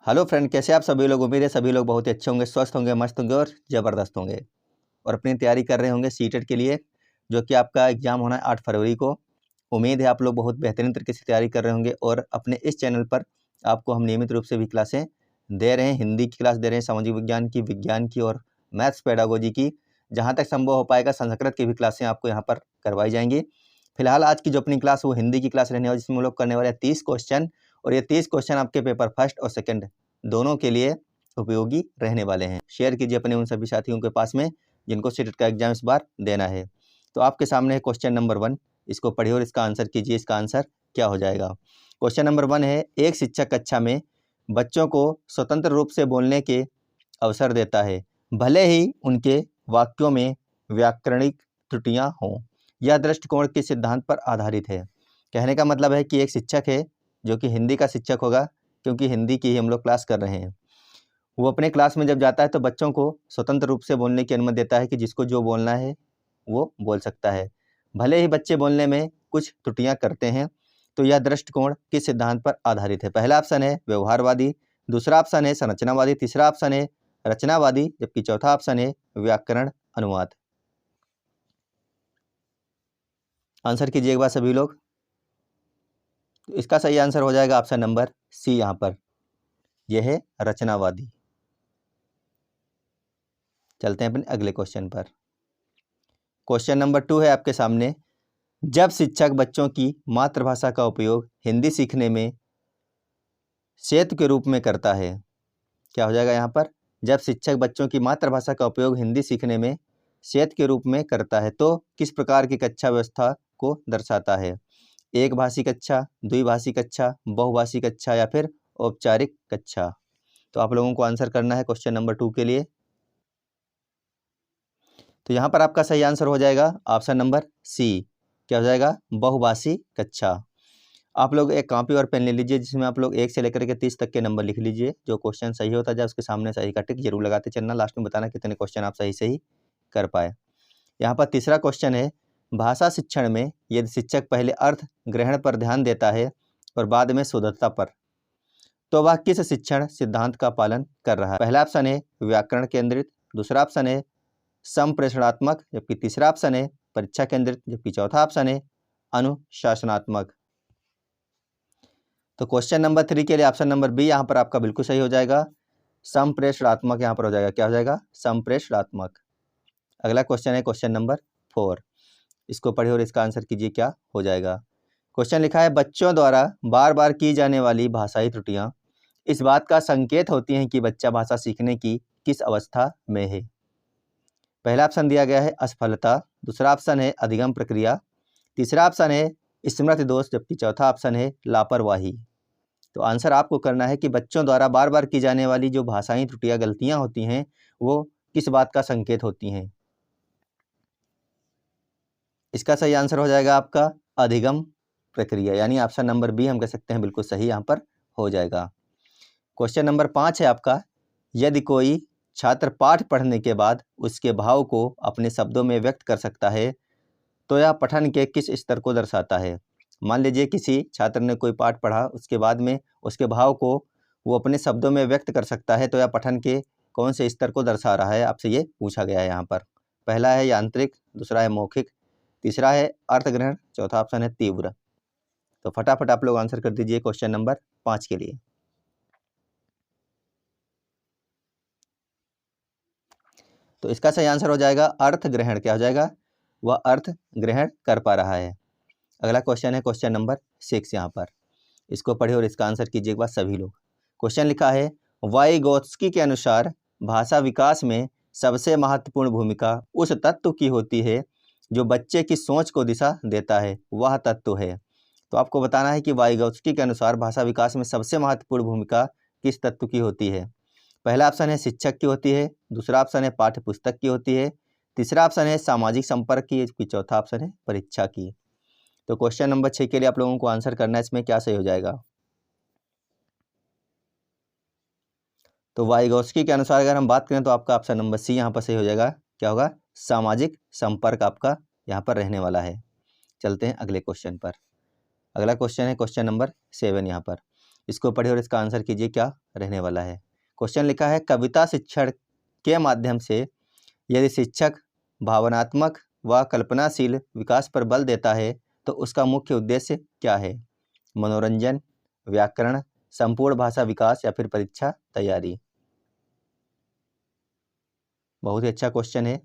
Hello friend, कैसे आप सभी लोग। उम्मीद है सभी लोग बहुत ही अच्छे होंगे, स्वस्थ होंगे, मस्त होंगे और ज़बरदस्त होंगे और अपनी तैयारी कर रहे होंगे सीटेट के लिए, जो कि आपका एग्ज़ाम होना है 8 फरवरी को। उम्मीद है आप लोग बहुत बेहतरीन तरीके से तैयारी कर रहे होंगे और अपने इस चैनल पर आपको हम नियमित रूप से भी क्लासें दे रहे हैं। हिंदी की क्लास दे रहे हैं, सामाजिक विज्ञान की, विज्ञान की और मैथ्स पेडागोजी की। जहाँ तक संभव हो पाएगा संस्कृत की भी क्लासें आपको यहाँ पर करवाई जाएंगी। फिलहाल आज की जो अपनी क्लास वो हिंदी की क्लास रहने वाली, जिसमें हम लोग करने वाले हैं 30 क्वेश्चन और ये 30 क्वेश्चन आपके पेपर फर्स्ट और सेकंड दोनों के लिए उपयोगी रहने वाले हैं। शेयर कीजिए अपने उन सभी साथियों के पास में जिनको सीटेट का एग्जाम इस बार देना है। तो आपके सामने है क्वेश्चन नंबर 1, इसको पढ़िए और इसका आंसर कीजिए। इसका आंसर क्या हो जाएगा। क्वेश्चन नंबर 1 है, एक शिक्षक कक्षा में बच्चों को स्वतंत्र रूप से बोलने के अवसर देता है, भले ही उनके वाक्यों में व्याकरणिक त्रुटियां हों। यह दृष्टिकोण किस सिद्धांत पर आधारित है। कहने का मतलब है कि एक शिक्षक है जो कि हिंदी का शिक्षक होगा, क्योंकि हिंदी की ही हम लोग क्लास कर रहे हैं। वो अपने क्लास में जब जाता है तो बच्चों को स्वतंत्र रूप से बोलने की अनुमति देता है कि जिसको जो बोलना है वो बोल सकता है, भले ही बच्चे बोलने में कुछ त्रुटियां करते हैं। तो यह दृष्टिकोण किस सिद्धांत पर आधारित है। पहला ऑप्शन है व्यवहारवादी, दूसरा ऑप्शन है संरचनावादी, तीसरा ऑप्शन है रचनावादी, जबकि चौथा ऑप्शन है व्याकरण अनुवाद। आंसर कीजिए एक बार सभी लोग। तो इसका सही आंसर हो जाएगा ऑप्शन नंबर सी। यहाँ पर यह है रचनावादी। चलते हैं अपने अगले क्वेश्चन पर। क्वेश्चन नंबर 2 है आपके सामने, जब शिक्षक बच्चों की मातृभाषा का उपयोग हिंदी सीखने में सेतु के रूप में करता है। क्या हो जाएगा यहाँ पर। जब शिक्षक बच्चों की मातृभाषा का उपयोग हिंदी सीखने में सेतु के रूप में करता है तो किस प्रकार की कक्षा व्यवस्था को दर्शाता है। एक भाषी कक्षा, द्विभाषी कक्षा, बहुभाषी कक्षा या फिर औपचारिक कक्षा। तो आप लोगों को आंसर करना है क्वेश्चन नंबर 2 के लिए। तो यहाँ पर आपका सही आंसर हो जाएगा ऑप्शन नंबर सी। क्या हो जाएगा, बहुभाषी कक्षा। आप लोग एक कॉपी और पेन ले लीजिए, जिसमें आप लोग 1 से लेकर के 30 तक के नंबर लिख लीजिए। जो क्वेश्चन सही होता जाए उसके सामने सही का टिक जरूर लगाते चलना। लास्ट में बताना कितने क्वेश्चन आप सही सही कर पाए। यहाँ पर तीसरा क्वेश्चन है, भाषा शिक्षण में यदि शिक्षक पहले अर्थ ग्रहण पर ध्यान देता है और बाद में शुद्धता पर, तो वह किस शिक्षण सिद्धांत का पालन कर रहा है। पहला ऑप्शन है व्याकरण केंद्रित, दूसरा ऑप्शन है संप्रेषणात्मक, जबकि तीसरा ऑप्शन है परीक्षा केंद्रित, जबकि चौथा ऑप्शन है अनुशासनात्मक। तो क्वेश्चन नंबर 3 के लिए ऑप्शन नंबर बी यहाँ पर आपका बिल्कुल सही हो जाएगा। संप्रेषणात्मक यहाँ पर हो जाएगा। क्या हो जाएगा, संप्रेषणात्मक। अगला क्वेश्चन है क्वेश्चन नंबर 4, इसको पढ़िए और इसका आंसर कीजिए क्या हो जाएगा। क्वेश्चन लिखा है, बच्चों द्वारा बार बार की जाने वाली भाषाई त्रुटियां इस बात का संकेत होती हैं कि बच्चा भाषा सीखने की किस अवस्था में है। पहला ऑप्शन दिया गया है असफलता, दूसरा ऑप्शन है अधिगम प्रक्रिया, तीसरा ऑप्शन है स्मृति दोष, जबकि चौथा ऑप्शन है लापरवाही। तो आंसर आपको करना है कि बच्चों द्वारा बार बार की जाने वाली जो भाषाई त्रुटियां, गलतियां होती हैं, वो किस बात का संकेत होती हैं। इसका सही आंसर हो जाएगा आपका अधिगम प्रक्रिया, यानी ऑप्शन नंबर बी हम कह सकते हैं बिल्कुल सही यहाँ पर हो जाएगा। क्वेश्चन नंबर 5 है आपका, यदि कोई छात्र पाठ पढ़ने के बाद उसके भाव को अपने शब्दों में व्यक्त कर सकता है तो यह पठन के किस स्तर को दर्शाता है। मान लीजिए किसी छात्र ने कोई पाठ पढ़ा, उसके बाद में उसके भाव को वो अपने शब्दों में व्यक्त कर सकता है, तो यह पठन के कौन से स्तर को दर्शा रहा है, आपसे ये पूछा गया है यहाँ पर। पहला है यांत्रिक, दूसरा है मौखिक, तीसरा है अर्थग्रहण, चौथा ऑप्शन है तीव्र। तो फटाफट आप लोग आंसर कर दीजिए क्वेश्चन नंबर 5 के लिए। तो इसका सही आंसर हो जाएगा अर्थ ग्रहण। क्या हो जाएगा, वह अर्थ ग्रहण कर पा रहा है। अगला क्वेश्चन है क्वेश्चन नंबर 6 यहाँ पर, इसको पढ़िए और इसका आंसर कीजिए एक बार सभी लोग। क्वेश्चन लिखा है, वाइगोत्स्की के अनुसार भाषा विकास में सबसे महत्वपूर्ण भूमिका उस तत्व की होती है जो बच्चे की सोच को दिशा देता है, वह तत्व है। तो आपको बताना है कि वाइगोत्स्की के अनुसार भाषा विकास में सबसे महत्वपूर्ण भूमिका किस तत्व की होती है। पहला ऑप्शन है शिक्षक की होती है, दूसरा ऑप्शन है पाठ्य पुस्तक की होती है, तीसरा ऑप्शन है सामाजिक संपर्क की, जबकि चौथा ऑप्शन है परीक्षा की। तो क्वेश्चन नंबर 6 के लिए आप लोगों को आंसर करना है, इसमें क्या सही हो जाएगा। तो वाइगोत्स्की के अनुसार अगर हम बात करें तो आपका ऑप्शन नंबर सी यहाँ पर सही हो जाएगा। क्या होगा, सामाजिक संपर्क आपका यहाँ पर रहने वाला है। चलते हैं अगले क्वेश्चन पर। अगला क्वेश्चन है क्वेश्चन नंबर 7 यहाँ पर, इसको पढ़िए और इसका आंसर कीजिए क्या रहने वाला है। क्वेश्चन लिखा है, कविता शिक्षण के माध्यम से यदि शिक्षक भावनात्मक व कल्पनाशील विकास पर बल देता है तो उसका मुख्य उद्देश्य क्या है? मनोरंजन, व्याकरण, संपूर्ण भाषा विकास या फिर परीक्षा तैयारी। बहुत ही अच्छा क्वेश्चन है।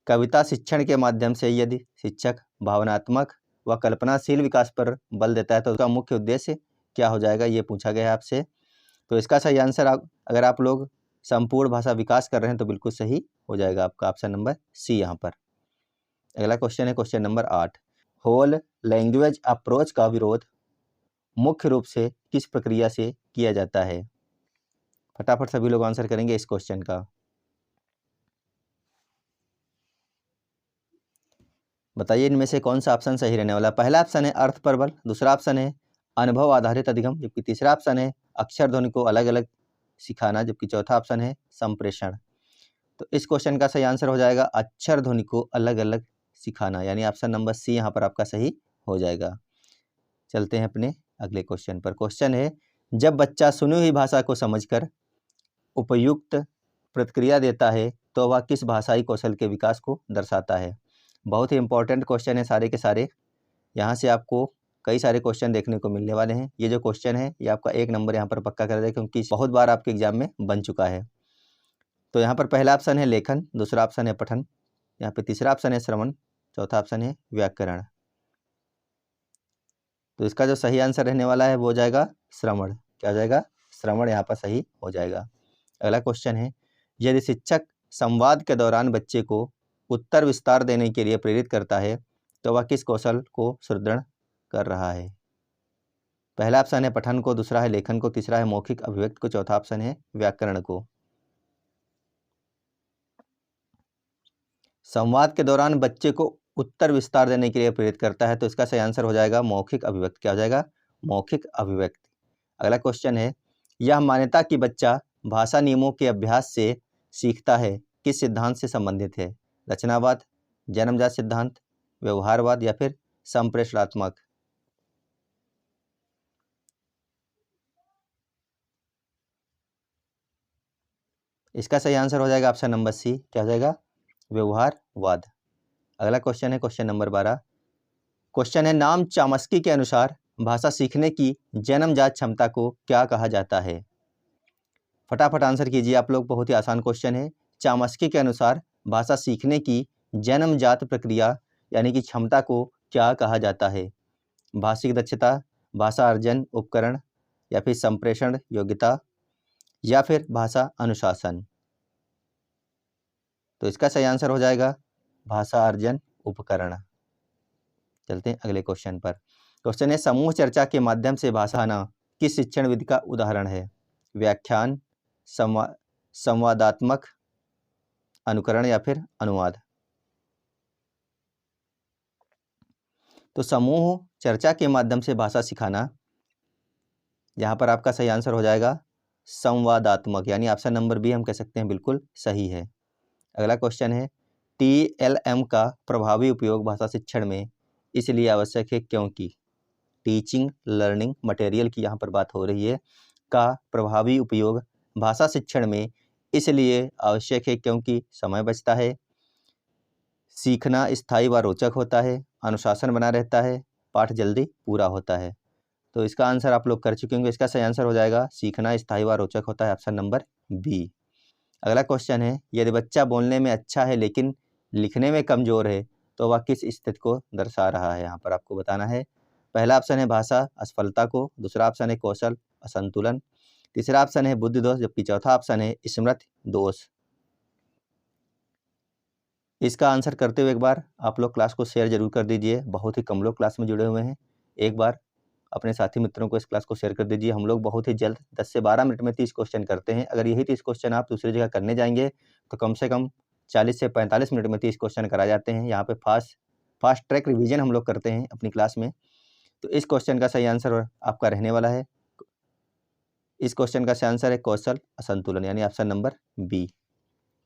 कविता शिक्षण के माध्यम से यदि शिक्षक भावनात्मक व कल्पनाशील विकास पर बल देता है तो उसका मुख्य उद्देश्य क्या हो जाएगा, ये पूछा गया है आपसे। तो इसका सही आंसर अगर आप लोग संपूर्ण भाषा विकास कर रहे हैं तो बिल्कुल सही हो जाएगा आपका ऑप्शन नंबर सी यहाँ पर। अगला क्वेश्चन है question number 8। Whole language approach का विरोध मुख्य रूप से किस प्रक्रिया से किया जाता है? फटाफट सभी लोग आंसर करेंगे इस क्वेश्चन का। बताइए इनमें से कौन सा ऑप्शन सही रहने वाला है। पहला ऑप्शन है अर्थ पर बल, दूसरा ऑप्शन है अनुभव आधारित अधिगम, जबकि तीसरा ऑप्शन है अक्षर ध्वनि को अलग अलग सिखाना, जबकि चौथा ऑप्शन है संप्रेषण। तो इस क्वेश्चन का सही आंसर हो जाएगा अक्षर ध्वनि को अलग अलग सिखाना, यानी ऑप्शन नंबर सी यहाँ पर आपका सही हो जाएगा। चलते हैं अपने अगले क्वेश्चन पर। क्वेश्चन है, जब बच्चा सुनी हुई भाषा को समझकर उपयुक्त प्रतिक्रिया देता है तो वह किस भाषाई कौशल के विकास को दर्शाता है? बहुत ही इंपॉर्टेंट क्वेश्चन है सारे के सारे। यहाँ से आपको कई सारे क्वेश्चन देखने को मिलने वाले हैं। ये जो क्वेश्चन है ये आपका 1 नंबर यहाँ पर पक्का कर देगा, क्योंकि बहुत बार आपके एग्जाम में बन चुका है। तो यहाँ पर पहला ऑप्शन है लेखन, दूसरा ऑप्शन है पठन, यहाँ पे तीसरा ऑप्शन है श्रवण, चौथा ऑप्शन है व्याकरण। तो इसका जो सही आंसर रहने वाला है वो हो जाएगा श्रवण। क्या हो जाएगा? श्रवण यहाँ पर सही हो जाएगा। अगला क्वेश्चन है, यदि शिक्षक संवाद के दौरान बच्चे को उत्तर विस्तार देने के लिए प्रेरित करता है तो वह किस कौशल को सुदृढ़ कर रहा है? पहला ऑप्शन है पठन को, दूसरा है लेखन को, तीसरा है मौखिक अभिव्यक्ति को, चौथा ऑप्शन है व्याकरण को। संवाद के दौरान बच्चे को उत्तर विस्तार देने के लिए प्रेरित करता है तो इसका सही आंसर हो जाएगा मौखिक अभिव्यक्ति। क्या हो जाएगा? मौखिक अभिव्यक्ति। अगला क्वेश्चन है, यह मान्यता कि बच्चा भाषा नियमों के अभ्यास से सीखता है किस सिद्धांत से संबंधित है? रचनावाद, जन्मजात सिद्धांत, व्यवहारवाद या फिर संप्रेषणात्मक? इसका सही आंसर हो जाएगा ऑप्शन नंबर सी। क्या हो जाएगा? व्यवहारवाद। अगला क्वेश्चन है क्वेश्चन नंबर 12। क्वेश्चन है, नाम चामस्की के अनुसार भाषा सीखने की जन्मजात क्षमता को क्या कहा जाता है? फटाफट आंसर कीजिए आप लोग, बहुत ही आसान क्वेश्चन है। चामस्की के अनुसार भाषा सीखने की जन्मजात प्रक्रिया यानी कि क्षमता को क्या कहा जाता है? भाषिक दक्षता, भाषा अर्जन उपकरण या फिर संप्रेषण योग्यता या फिर भाषा अनुशासन? तो इसका सही आंसर हो जाएगा भाषा अर्जन उपकरण। चलते हैं अगले क्वेश्चन पर। क्वेश्चन है, समूह चर्चा के माध्यम से भाषा ना किस शिक्षण विधि का उदाहरण है? व्याख्यान, संवादात्मक, अनुकरण या फिर अनुवाद? तो समूह चर्चा के माध्यम से भाषा सिखाना, यहाँ पर आपका सही आंसर हो जाएगा संवादात्मक, यानी ऑप्शन नंबर बी हम कह सकते हैं बिल्कुल सही है। अगला क्वेश्चन है, TLM का प्रभावी उपयोग भाषा शिक्षण में इसलिए आवश्यक है क्योंकि? टीचिंग लर्निंग मटेरियल की यहाँ पर बात हो रही है। का प्रभावी उपयोग भाषा शिक्षण में इसलिए आवश्यक है क्योंकि समय बचता है, सीखना स्थायी व रोचक होता है, अनुशासन बना रहता है, पाठ जल्दी पूरा होता है। तो इसका आंसर आप लोग कर चुके होंगे। इसका सही आंसर हो जाएगा सीखना स्थायी व रोचक होता है, ऑप्शन नंबर बी। अगला क्वेश्चन है, यदि बच्चा बोलने में अच्छा है लेकिन लिखने में कमजोर है तो वह किस स्थिति को दर्शा रहा है? यहाँ पर आपको बताना है। पहला ऑप्शन है भाषा असफलता को, दूसरा ऑप्शन है कौशल असंतुलन, तीसरा ऑप्शन है बुद्धि दोष, जबकि चौथा ऑप्शन है स्मृति दोष। इसका आंसर करते हुए एक बार आप लोग क्लास को शेयर जरूर कर दीजिए। बहुत ही कम लोग क्लास में जुड़े हुए हैं। एक बार अपने साथी मित्रों को इस क्लास को शेयर कर दीजिए। हम लोग बहुत ही जल्द 10 से 12 मिनट में 30 क्वेश्चन करते हैं। अगर यही 30 क्वेश्चन आप दूसरी जगह करने जाएंगे तो कम से कम 40 से 45 मिनट में 30 क्वेश्चन कराए जाते हैं। यहाँ पे फास्ट ट्रैक रिवीजन हम लोग करते हैं अपनी क्लास में। तो इस क्वेश्चन का सही आंसर आपका रहने वाला है, इस क्वेश्चन का सही आंसर है कौशल असंतुलन, यानी ऑप्शन नंबर बी।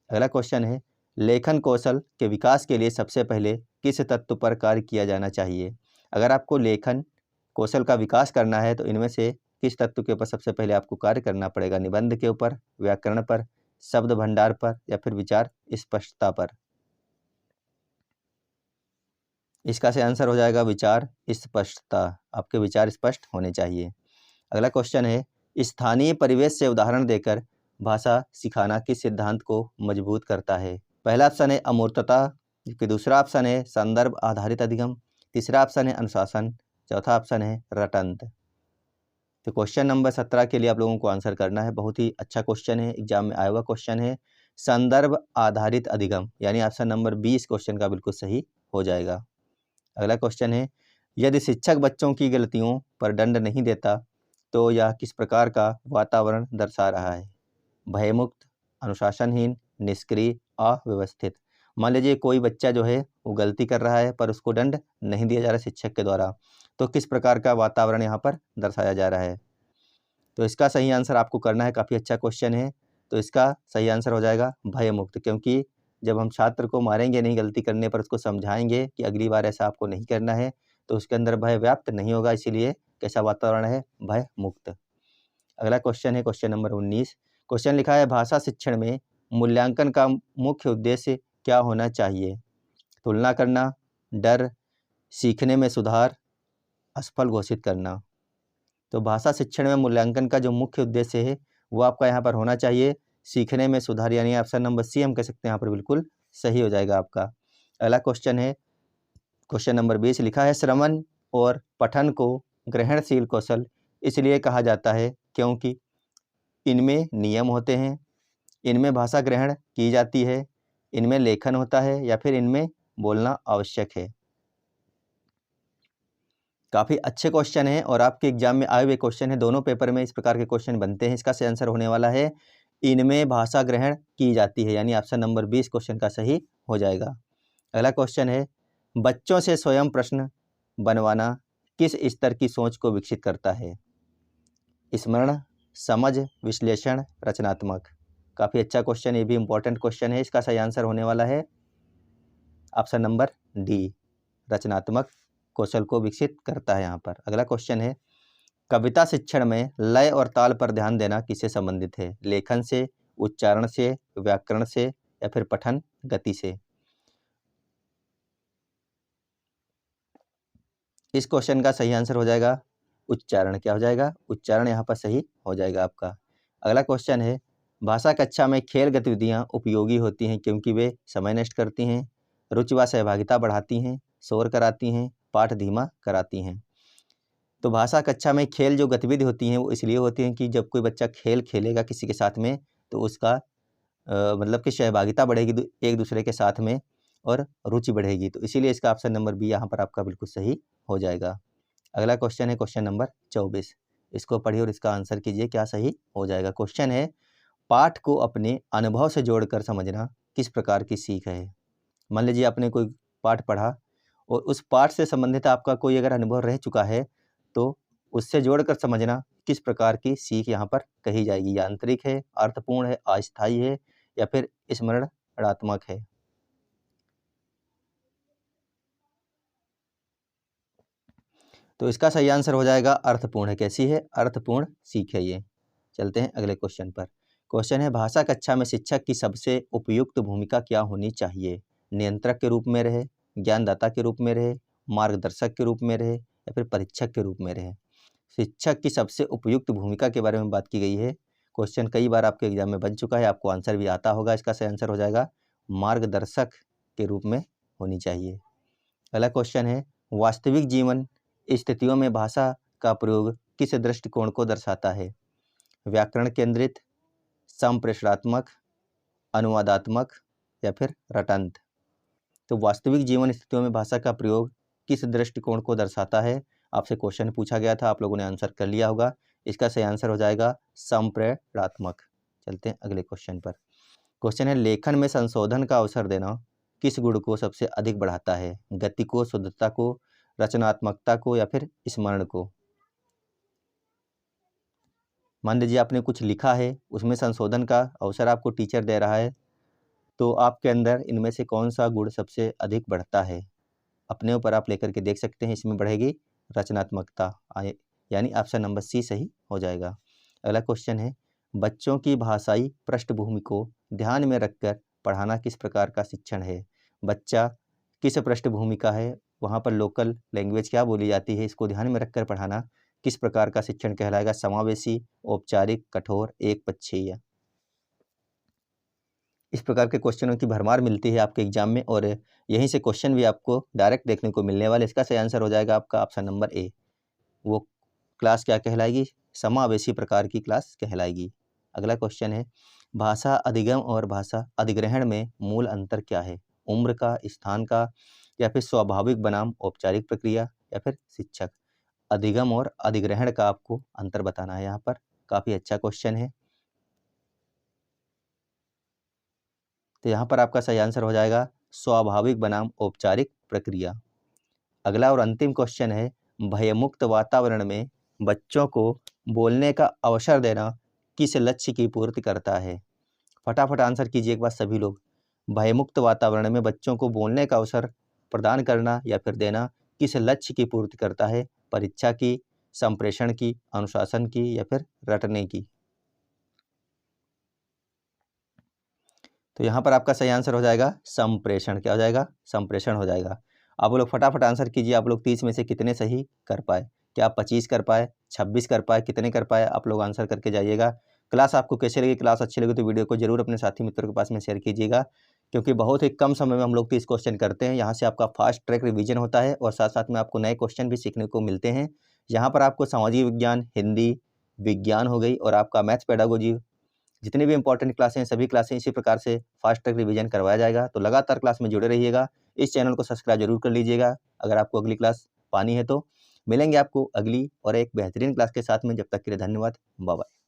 अगला क्वेश्चन है, लेखन कौशल के विकास के लिए सबसे पहले किस तत्व पर कार्य किया जाना चाहिए? अगर आपको लेखन कौशल का विकास करना है तो इनमें से किस तत्व के ऊपर सबसे पहले आपको कार्य करना पड़ेगा? निबंध के ऊपर, व्याकरण पर, शब्द भंडार पर या फिर विचार स्पष्टता पर? इसका सही आंसर हो जाएगा विचार स्पष्टता। आपके विचार स्पष्ट होने चाहिए। अगला क्वेश्चन है, स्थानीय परिवेश से उदाहरण देकर भाषा सिखाना किस सिद्धांत को मजबूत करता है? पहला ऑप्शन है अमूर्तता, जबकि दूसरा ऑप्शन है संदर्भ आधारित अधिगम, तीसरा ऑप्शन है अनुशासन, चौथा ऑप्शन है रटंत। तो क्वेश्चन नंबर 17 के लिए आप लोगों को आंसर करना है। बहुत ही अच्छा क्वेश्चन है, एग्जाम में आया हुआ क्वेश्चन है। संदर्भ आधारित अधिगम यानी ऑप्शन नंबर 20 क्वेश्चन का बिल्कुल सही हो जाएगा। अगला क्वेश्चन है, यदि शिक्षक बच्चों की गलतियों पर दंड नहीं देता तो यह किस प्रकार का वातावरण दर्शा रहा है? भयमुक्त, अनुशासनहीन, निष्क्रिय, अव्यवस्थित। मान लीजिए कोई बच्चा जो है वो गलती कर रहा है पर उसको दंड नहीं दिया जा रहा शिक्षक के द्वारा, तो किस प्रकार का वातावरण यहाँ पर दर्शाया जा रहा है? तो इसका सही आंसर आपको करना है। काफ़ी अच्छा क्वेश्चन है। तो इसका सही आंसर हो जाएगा भयमुक्त, क्योंकि जब हम छात्र को मारेंगे नहीं गलती करने पर, उसको समझाएंगे कि अगली बार ऐसा आपको नहीं करना है, तो उसके अंदर भय व्याप्त नहीं होगा। इसीलिए कैसा वातावरण है? भय मुक्त। अगला क्वेश्चन है क्वेश्चन नंबर 19। क्वेश्चन लिखा है, भाषा शिक्षण में मूल्यांकन का मुख्य उद्देश्य क्या होना चाहिए? तुलना करना, डर, सीखने में सुधार, असफल घोषित करना। तो भाषा शिक्षण में मूल्यांकन का जो मुख्य उद्देश्य है वो आपका यहाँ पर होना चाहिए सीखने में सुधार, यानी ऑप्शन नंबर सी हम कह सकते हैं यहाँ पर बिल्कुल सही हो जाएगा आपका। अगला क्वेश्चन है क्वेश्चन नंबर 20। लिखा है, श्रवण और पठन को ग्रहणशील कौशल इसलिए कहा जाता है क्योंकि इनमें नियम होते हैं, इनमें भाषा ग्रहण की जाती है, इनमें लेखन होता है या फिर इनमें बोलना आवश्यक है। काफ़ी अच्छे क्वेश्चन हैं और आपके एग्जाम में आए हुए क्वेश्चन है। दोनों पेपर में इस प्रकार के क्वेश्चन बनते हैं। इसका सही आंसर होने वाला है इनमें भाषा ग्रहण की जाती है, यानी ऑप्शन नंबर 20 क्वेश्चन का सही हो जाएगा। अगला क्वेश्चन है, बच्चों से स्वयं प्रश्न बनवाना किस स्तर की सोच को विकसित करता है? स्मरण, समझ, विश्लेषण, रचनात्मक। काफ़ी अच्छा क्वेश्चन, ये भी इंपॉर्टेंट क्वेश्चन है। इसका सही आंसर होने वाला है ऑप्शन नंबर डी, रचनात्मक कौशल को विकसित करता है यहाँ पर। अगला क्वेश्चन है, कविता शिक्षण में लय और ताल पर ध्यान देना किससे संबंधित है? लेखन से, उच्चारण से, व्याकरण से या फिर पठन गति से? इस क्वेश्चन का सही आंसर हो जाएगा उच्चारण। क्या हो जाएगा? उच्चारण यहाँ पर सही हो जाएगा आपका। अगला क्वेश्चन है, भाषा कक्षा में खेल गतिविधियाँ उपयोगी होती हैं क्योंकि वे समय नष्ट करती हैं, रुचि व सहभागिता बढ़ाती हैं, शोर कराती हैं, पाठ धीमा कराती हैं। तो भाषा कक्षा में खेल जो गतिविधि होती हैं वो इसलिए होती हैं कि जब कोई बच्चा खेल खेलेगा किसी के साथ में तो उसका मतलब कि सहभागिता बढ़ेगी एक दूसरे के साथ में और रुचि बढ़ेगी। तो इसीलिए इसका ऑप्शन नंबर बी यहाँ पर आपका बिल्कुल सही हो जाएगा। अगला क्वेश्चन है क्वेश्चन नंबर 24। इसको पढ़िए और इसका आंसर कीजिए क्या सही हो जाएगा। क्वेश्चन है, पाठ को अपने अनुभव से जोड़कर समझना किस प्रकार की सीख है? मान लीजिए आपने कोई पाठ पढ़ा और उस पाठ से संबंधित आपका कोई अगर अनुभव रह चुका है तो उससे जोड़कर समझना किस प्रकार की सीख यहाँ पर कही जाएगी? यांत्रिक है, अर्थपूर्ण है, अस्थायी है या फिर स्मरणात्मक है? तो इसका सही आंसर हो जाएगा अर्थपूर्ण है। कैसी है? अर्थपूर्ण सीख है ये। चलते हैं अगले क्वेश्चन पर। क्वेश्चन है, भाषा कक्षा में शिक्षक की सबसे उपयुक्त भूमिका क्या होनी चाहिए? नियंत्रक के रूप में रहे, ज्ञानदाता के रूप में रहे, मार्गदर्शक के रूप में रहे या फिर परीक्षक के रूप में रहे? शिक्षक की सबसे उपयुक्त भूमिका के बारे में बात की गई है। क्वेश्चन कई बार आपके एग्जाम में बन चुका है, आपको आंसर भी आता होगा। इसका सही आंसर हो जाएगा मार्गदर्शक के रूप में होनी चाहिए। अगला क्वेश्चन है, वास्तविक जीवन स्थितियों में भाषा का प्रयोग किस दृष्टिकोण को दर्शाता है? व्याकरण केंद्रित, संप्रेषणात्मक, अनुवादात्मक या फिर रटंत? तो वास्तविक जीवन स्थितियों में भाषा का प्रयोग किस दृष्टिकोण को दर्शाता है? आपसे क्वेश्चन पूछा गया था, आप लोगों ने आंसर कर लिया होगा। इसका सही आंसर हो जाएगा संप्रेषणात्मक। चलते हैं अगले क्वेश्चन पर। क्वेश्चन है, लेखन में संशोधन का अवसर देना किस गुण को सबसे अधिक बढ़ाता है? गति को, शुद्धता को, रचनात्मकता को या फिर स्मरण को? मान लीजिए आपने कुछ लिखा है, उसमें संशोधन का अवसर आपको टीचर दे रहा है, तो आपके अंदर इनमें से कौन सा गुण सबसे अधिक बढ़ता है? अपने ऊपर आप लेकर के देख सकते हैं। इसमें बढ़ेगी रचनात्मकता, यानी ऑप्शन नंबर सी सही हो जाएगा। अगला क्वेश्चन है, बच्चों की भाषाई पृष्ठभूमि को ध्यान में रखकर पढ़ाना किस प्रकार का शिक्षण है। बच्चा किस पृष्ठभूमि का है, वहाँ पर लोकल लैंग्वेज क्या बोली जाती है, इसको ध्यान में रखकर पढ़ाना किस प्रकार का शिक्षण कहलाएगा। समावेशी, औपचारिक, कठोर, एकपक्षीय। इस प्रकार के क्वेश्चनों की भरमार मिलती है आपके एग्जाम में और यहीं से क्वेश्चन भी आपको डायरेक्ट देखने को मिलने वाले। इसका सही आंसर हो जाएगा आपका ऑप्शन नंबर ए। वो क्लास क्या कहलाएगी, समावेशी प्रकार की क्लास कहलाएगी। अगला क्वेश्चन है, भाषा अधिगम और भाषा अधिग्रहण में मूल अंतर क्या है। उम्र का, स्थान का, या फिर स्वाभाविक बनाम औपचारिक प्रक्रिया, या फिर शिक्षक। अधिगम और अधिग्रहण का आपको अंतर बताना है। यहाँ पर काफ़ी अच्छा क्वेश्चन है, तो यहाँ पर आपका सही आंसर हो जाएगा स्वाभाविक बनाम औपचारिक प्रक्रिया। अगला और अंतिम क्वेश्चन है, भयमुक्त वातावरण में बच्चों को बोलने का अवसर देना किस लक्ष्य की पूर्ति करता है। फटाफट आंसर कीजिए एक बार सभी लोग। भयमुक्त वातावरण में बच्चों को बोलने का अवसर प्रदान करना या फिर देना किस लक्ष्य की पूर्ति करता है। परीक्षा की, संप्रेषण की, अनुशासन की, या फिर रटने की। तो यहाँ पर आपका सही आंसर हो जाएगा संप्रेषण। क्या हो जाएगा, संप्रेषण हो जाएगा। आप लोग फटाफट आंसर कीजिए। आप लोग 30 में से कितने सही कर पाए, क्या आप 25 कर पाए, 26 कर पाए, कितने कर पाए, आप लोग आंसर करके जाइएगा। क्लास आपको कैसे लगी, क्लास अच्छी लगी तो वीडियो को जरूर अपने साथी मित्रों के पास में शेयर कीजिएगा, क्योंकि बहुत ही कम समय में हम लोग 30 क्वेश्चन करते हैं। यहाँ से आपका फास्ट ट्रैक रिवीजन होता है और साथ साथ में आपको नए क्वेश्चन भी सीखने को मिलते हैं। यहाँ पर आपको सामाजिक विज्ञान, हिंदी, विज्ञान हो गई और आपका मैथ्स पेडागोजी, जितनी भी इंपॉर्टेंट क्लासें हैं सभी क्लासें इसी प्रकार से फास्ट ट्रैक रिवीजन करवाया जाएगा। तो लगातार क्लास में जुड़े रहिएगा। इस चैनल को सब्सक्राइब जरूर कर लीजिएगा अगर आपको अगली क्लास पानी है तो। मिलेंगे आपको अगली और एक बेहतरीन क्लास के साथ में। जब तक के लिए धन्यवाद, बाय बाय।